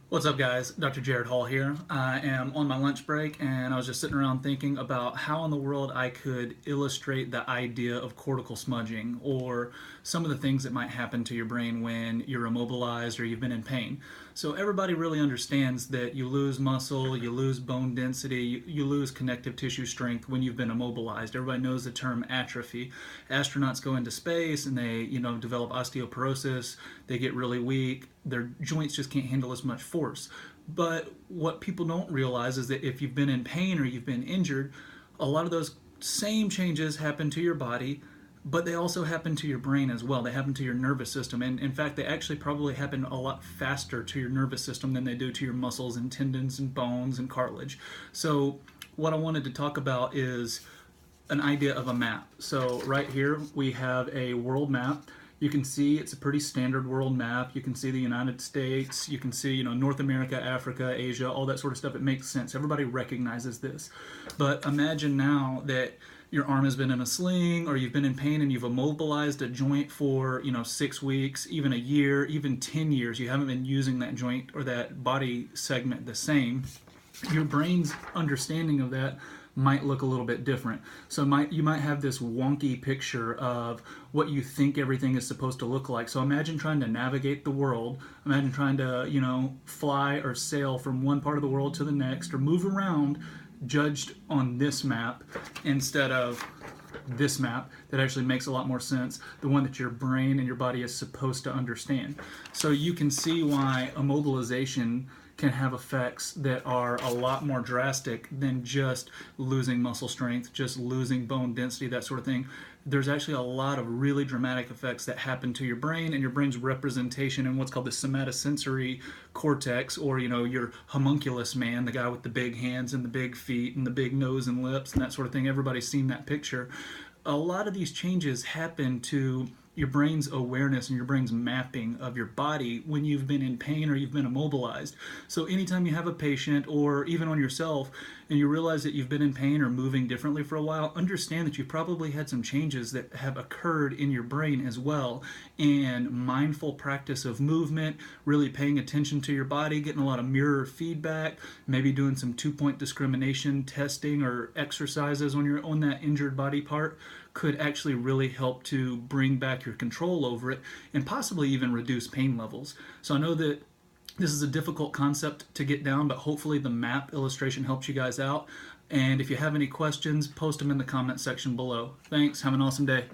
What's up, guys? Dr. Jared Hall here. I am on my lunch break and I was just sitting around thinking about how in the world I could illustrate the idea of cortical smudging or some of the things that might happen to your brain when you're immobilized or you've been in pain. So, everybody really understands that you lose muscle, you lose bone density, you lose connective tissue strength when you've been immobilized. Everybody knows the term atrophy. Astronauts go into space and they, develop osteoporosis, they get really weak, their joints just can't handle as much force. But what people don't realize is that if you've been in pain or you've been injured, a lot of those same changes happen to your body, but they also happen to your brain as well. They happen to your nervous system. And in fact, they actually probably happen a lot faster to your nervous system than they do to your muscles and tendons and bones and cartilage. So, what I wanted to talk about is an idea of a map. So, right here we have a world map. You can see it's a pretty standard world map. You can see the United States, you can see, North America, Africa, Asia, all that sort of stuff. It makes sense. Everybody recognizes this. But imagine now that your arm has been in a sling or you've been in pain and you've immobilized a joint for, 6 weeks, even a year, even 10 years. You haven't been using that joint or that body segment the same. Your brain's understanding of that might look a little bit different. So you might have this wonky picture of what you think everything is supposed to look like. So imagine trying to navigate the world. Imagine trying to, fly or sail from one part of the world to the next or move around judged on this map instead of this map that actually makes a lot more sense, the one that your brain and your body is supposed to understand. So you can see why immobilization can have effects that are a lot more drastic than just losing muscle strength, just losing bone density, that sort of thing. There's actually a lot of really dramatic effects that happen to your brain and your brain's representation in what's called the somatosensory cortex, or your homunculus man, the guy with the big hands and the big feet and the big nose and lips and that sort of thing. Everybody's seen that picture. A lot of these changes happen to your brain's awareness and your brain's mapping of your body when you've been in pain or you've been immobilized. So anytime you have a patient or even on yourself and you realize that you've been in pain or moving differently for a while, understand that you've probably had some changes that have occurred in your brain as well. And mindful practice of movement, really paying attention to your body, getting a lot of mirror feedback, maybe doing some 2-point discrimination testing or exercises on that injured body part could actually really help to bring back your control over it and possibly even reduce pain levels. So I know that this is a difficult concept to get down, but hopefully the map illustration helps you guys out. And if you have any questions, post them in the comment section below. Thanks. Have an awesome day.